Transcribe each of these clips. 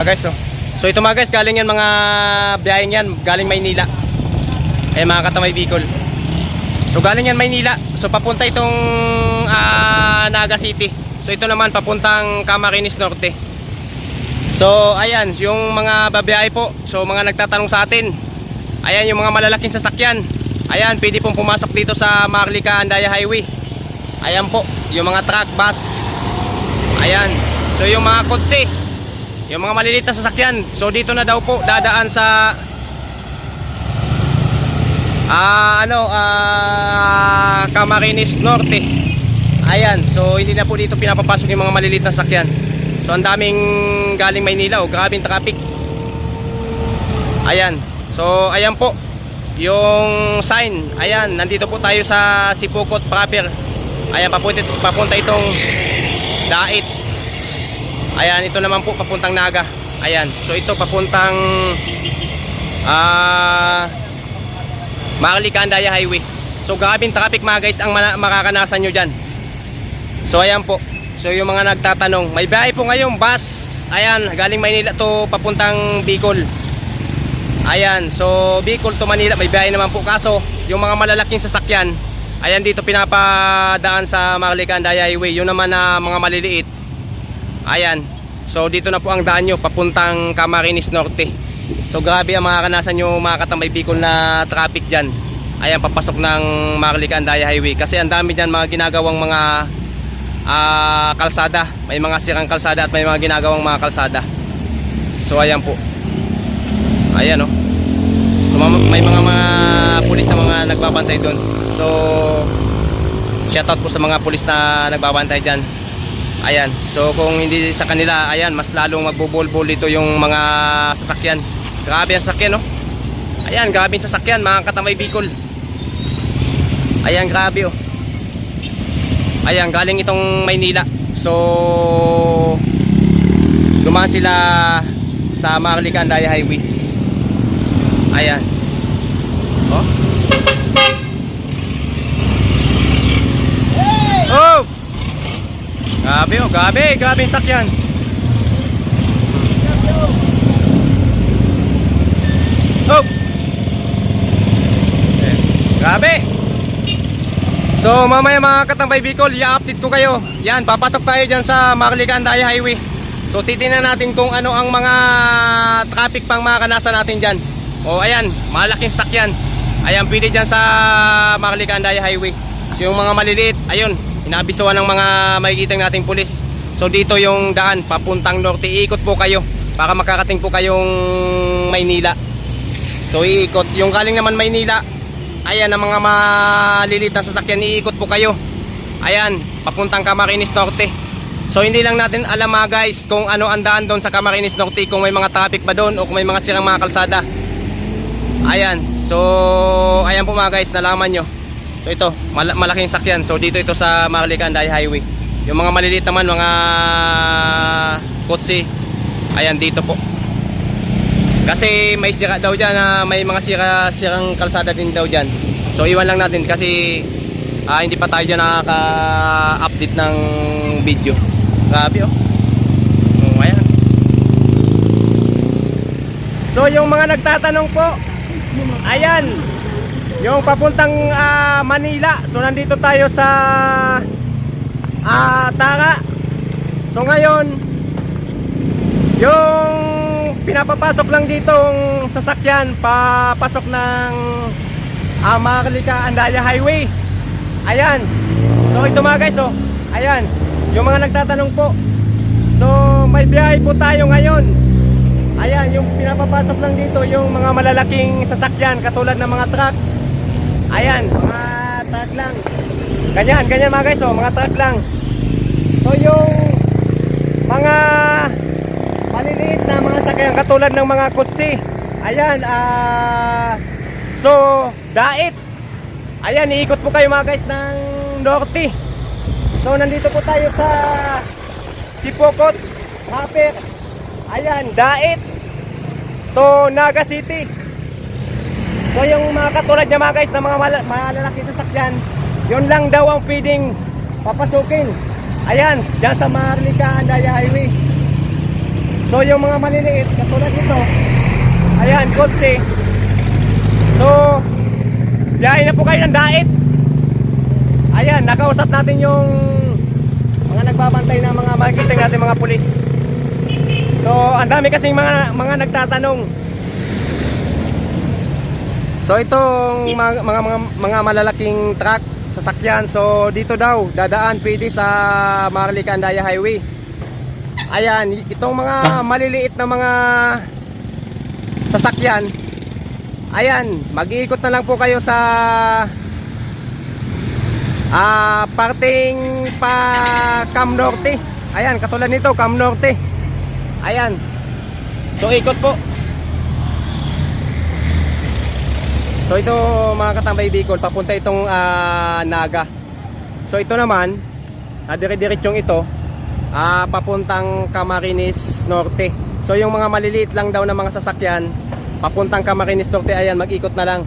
Guys, so ito mga guys, galing yan mga biyaheng yan, galing Maynila. Mga katamay Bicol. So galing yan Maynila. So papunta itong Naga City. So ito naman papuntang Camarines Norte. So ayan, yung mga babiyahe po. So mga nagtatanong sa atin, ayan yung mga malalaking sasakyan. Ayan, pwede pong pumasok dito sa Marlica Andaya Highway. Ayan po, yung mga truck, bus. Ayan, so yung mga kotse, yung mga maliliit na sasakyan, so dito na daw po dadaan sa Camarines Norte. Ayan, so hindi na po dito pinapapasok yung mga maliliit na sasakyan. So ang daming galing Maynila, grabing traffic. Ayan, so ayan po yung sign. Ayan, nandito po tayo sa Sipokot proper. Ayan, papunta itong Dait. Ayan, ito naman po papuntang Naga. Ayan, so ito papuntang Marlica Andaya Highway. So grabing traffic mga guys ang makakanasan nyo dyan. So ayan po, so yung mga nagtatanong, may biyahe po ngayong bus. Ayan, galing Maynila to papuntang Bicol. Ayan, so Bicol to Manila may biyahe naman po. Kaso yung mga malalaking sasakyan, ayan dito pinapadaan sa Marlica Andaya Highway. Yung naman na mga maliliit, ayan, so dito na po ang daan nyo papuntang Camarines Norte. So grabe ang makakanasan nyo mga katambay Bicol na traffic dyan. Ayan, papasok ng Marlica Andaya Highway. Kasi ang dami dyan mga ginagawang mga kalsada. May mga sirang kalsada at may mga ginagawang mga kalsada. So ayan po. Ayan o. May mga pulis na mga nagbabantay doon. So shoutout po sa mga pulis na nagbabantay dyan. Ayan, so kung hindi sa kanila, ayan, mas lalong magbubulbul dito yung mga sasakyan. Grabe ang sasakyan, no? Ayan, grabe ang sasakyan, mga katamay Bicol. Ayan, grabe, oh. Ayan, galing itong Maynila. So dumaan sila sa Marlica Andaya Highway. Ayan. Oh. Oh! Grabe, oh, grabe yung sakyan. Oh! Grabe. So mamaya mga katambay Bicol, i-update ko kayo. Yan, papasok tayo dyan sa Marlica Andaya Highway. So titingnan natin kung ano ang mga traffic pang makakanasan natin dyan. O ayan, malaking sakyan. Ayan, pwede dyan sa Marlica Andaya Highway. So yung mga maliliit, ayun, inabisuan ng mga makikita nating pulis. So dito yung daan papuntang norte. Iikot po kayo para makarating po kayong Maynila. So iikot. Yung galing naman Maynila, ayan ang mga maliliit na sasakyan, iikot po kayo. Ayan, papuntang Camarines Norte. So hindi lang natin alam mga guys kung ano ang daan doon sa Camarines Norte, kung may mga traffic ba doon o kung may mga sirang mga kalsada. Ayan, so ayan po mga guys, nalaman nyo. So ito, malaking sakyan. So dito ito sa Marlica Andaya Highway. Yung mga maliliit naman, mga kotse, ayan dito po. Kasi may sira daw dyan, may mga sirang kalsada din daw dyan. So iwan lang natin kasi hindi pa tayo dyan nakaka-update ng video. Grabe, oh. Ayan. So yung mga nagtatanong po, ayan, yung papuntang Manila. So nandito tayo sa Tara. So ngayon, yung pinapapasok lang ditong sasakyan papasok ng Marlica Andaya Highway. Ayan. So ito mga guys, oh. Ayan, yung mga nagtatanong po. So may biyahe po tayo ngayon. Ayan, yung pinapapasok lang dito yung mga malalaking sasakyan katulad ng mga truck. Ayan, mga truck lang. Ganyan mga guys, oh, mga truck lang. So yung mga maliliit na mga sakyan katulad ng mga kotse, ayan, so Dait. Ayan, iikot po kayo mga guys ng norte. So nandito po tayo sa Sipokot proper. Ayan, Dait to Naga City. So yung mga katulad niya mga guys na mga malalaki sasakyan, yun lang daw ang pwedeng papasukin. Ayan, dyan sa Marlica Andaya Highway. So yung mga maliliit, katulad nito, ayan, kotse. So, biyahe na po kayo ng Dait. Ayan, nakausap natin yung mga nagbabantay ng mga makikita natin mga pulis. So, ang dami kasing mga nagtatanong. So, itong mga malalaking truck, sasakyan. So, dito daw dadaan pwede sa Maharlika Andaya Highway. Ayan, itong mga maliliit na mga sasakyan. Ayan, mag-iikot na lang po kayo sa parting pa Cam Norte. Ayan, katulad nito, Cam Norte. Ayan. So ikot po. So ito mga katambay Bicol, papunta itong Naga. So ito naman, dire-diretsong ito, papuntang Camarines Norte. So yung mga maliliit lang daw na mga sasakyan, papuntang Camarines Norte, ayan, mag-ikot na lang.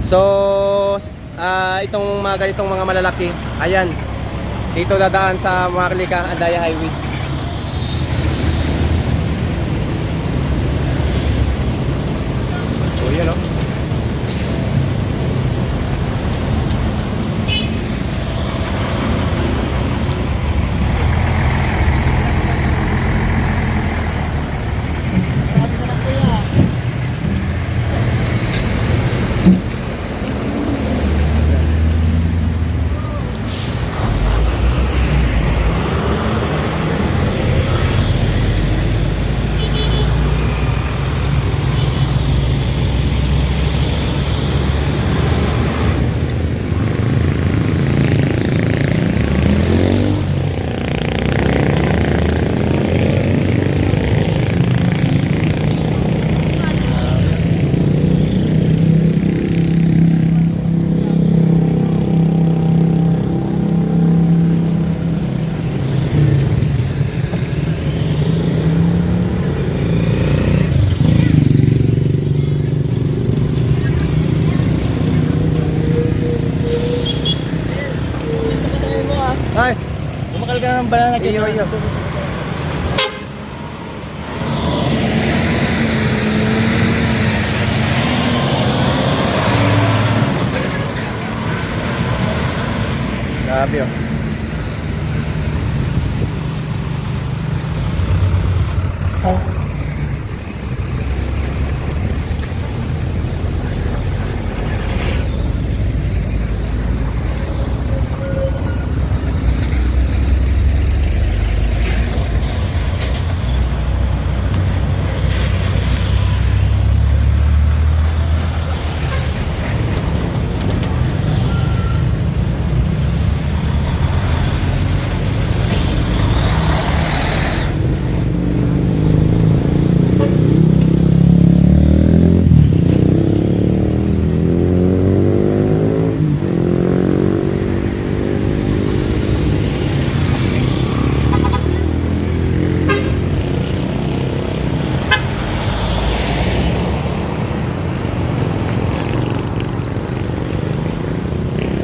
So itong mga ganitong mga malalaki, ayan, dito dadaan sa Maharlika Andaya Highway. So yun, no? Ay, Bumakal ka ng banana cake. iyo. Grabe, oh.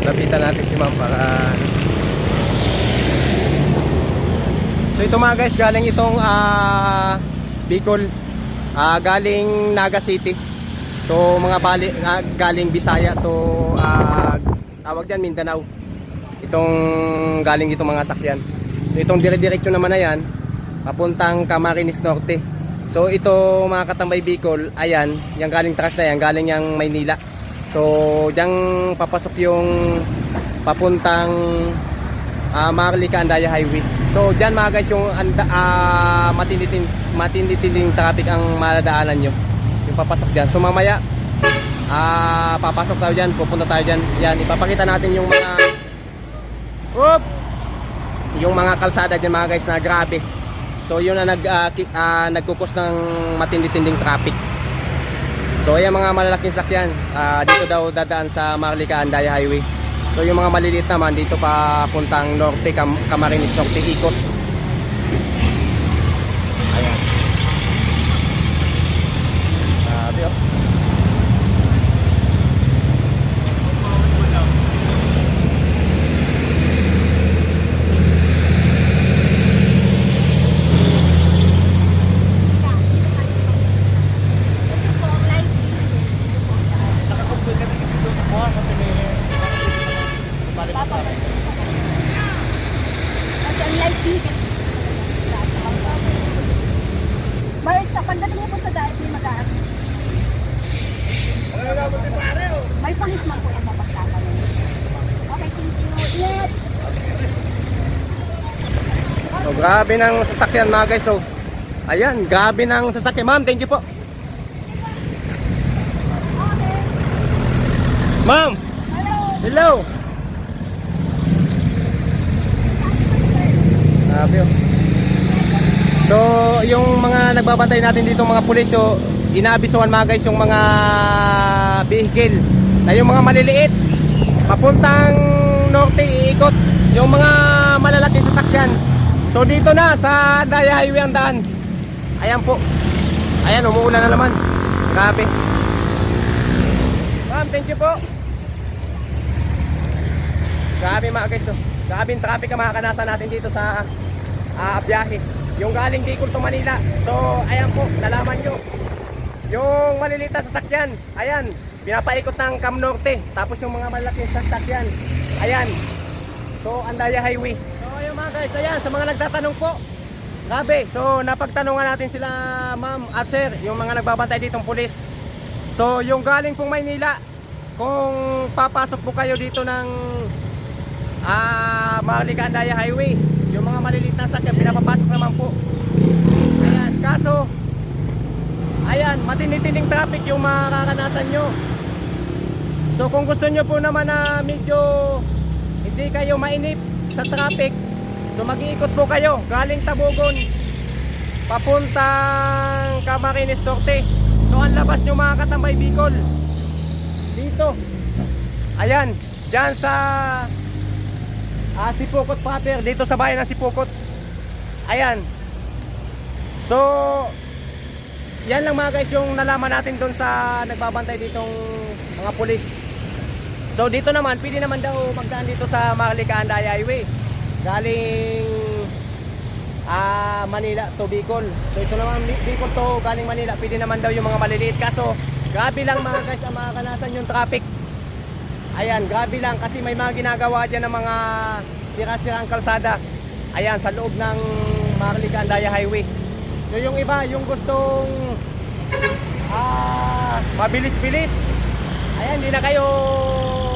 Lapitan natin si ma'am para... So ito mga guys, galing itong Bicol, galing Naga City. To mga galing Bisaya to tawag diyan Mindanao. Itong galing itong mga sakyan. So itong dire-diretso naman na yan, papuntang Camarines Norte. So ito mga katambay Bicol, ayan, yung galing truck na yan, galing yang Maynila. So diyan papasok yung papuntang Maharlika Andaya Highway. So diyan mga guys yung matinding traffic ang madadaanan nyo, yung papasok diyan. So mamaya papasok tayo diyan, pupunta tayo diyan. Yan, ipapakita natin yung mga yung mga kalsada diyan mga guys na grabe. So yun na nagkukos ng matinding traffic. So ayan mga malalaking sakyan, dito daw dadaan sa Maharlika Andaya Highway. So yung mga maliliit naman dito pa puntang Norte, Camarines Norte, ikot. Ayan. Sabi, oh. pagdating niyo po sa diet, may mag-a-assist. May policeman po yung mapagtatanong. Okay, thank you. Yes! So grabe ng sasakyan mga guys. So ayan, grabe ng sasakyan. Ma'am, thank you po. Ma'am, Hello! hello. Grabe oh. So yung mga nagbabantay natin dito mga pulis, so inaabisuhan mga guys yung mga vehicle na yung mga maliliit papuntang norte iikot, yung mga malalaking sasakyan. So dito na sa Daya Highway ang daan. Ayan po. Ayan, umuulan na naman. Grabe. Ma'am, thank you po. Grabe mga guys. Oh. Grabe yung traffic ang makakanasan natin dito sa biyahe. Yung galing Bicol to Manila. So ayan po, nalaman nyo. Yung maliliit na sasakyan, ayan, pinapaikot ng Cam Norte. Tapos yung mga malaking sasakyan, ayan. So Andaya Highway. So ayun mga guys, ayan, sa mga nagtatanong po, grabe, so napagtanungan natin sila ma'am at sir, yung mga nagbabantay ditong pulis. So yung galing pong Maynila, kung papasok po kayo dito ng Maharlika Andaya Highway, yung mga maliliit na sasakyan, pinapapasok naman po. Ayan, kaso ayan, matinding traffic yung makakanasan nyo. So kung gusto nyo po naman na medyo hindi kayo mainip sa traffic, so mag-iikot po kayo galing Tabogon papuntang Camarines Norte. So ang labas nyo mga katambay Bicol dito, ayan, dyan sa Sipokot proper, dito sa bayan ng Sipokot. Ayan. So yan lang mga guys yung nalaman natin doon sa nagbabantay ditong mga pulis. So dito naman, pwede naman daw magdaan dito sa Maharlika Andaya Highway galing Manila to Bicol. So ito naman Bicol to galing Manila, pwede naman daw yung mga maliliit. Kaso grabe lang mga guys ang makakanasan yung traffic. Ayan, grabe lang kasi may mga ginagawa dyan ng mga sira-sirang kalsada. Ayan, sa loob ng Maharlika Andaya Highway. So yung iba, yung gustong mabilis-bilis, ayan, hindi na kayo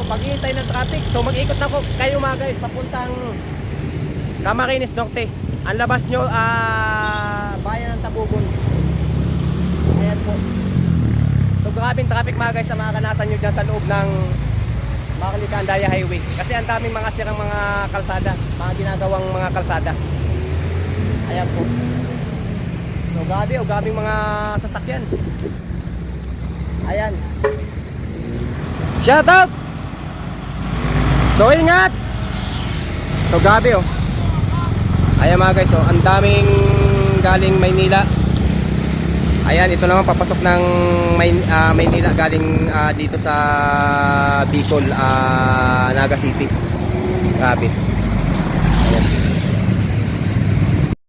maghihintay ng traffic. So mag-ikot na po kayo mga guys papuntang Camarines Norte. Ang labas nyo, bayan ng Tabogon. Ayan po. So grabing traffic mga guys na makakanasan nyo dyan sa loob ng Maharlika Andaya Highway. Kasi ang daming mga sirang mga kalsada, mga ginagawang mga kalsada. Ayan po. So gabi, gabing mga sasakyan. Ayan. Shout out. So ingat. So gabi oh. Ayan mga guys, oh, ang daming galing Maynila. Ayan, ito naman papasok ng Maynila galing dito sa Bicol, Naga City. Grabe.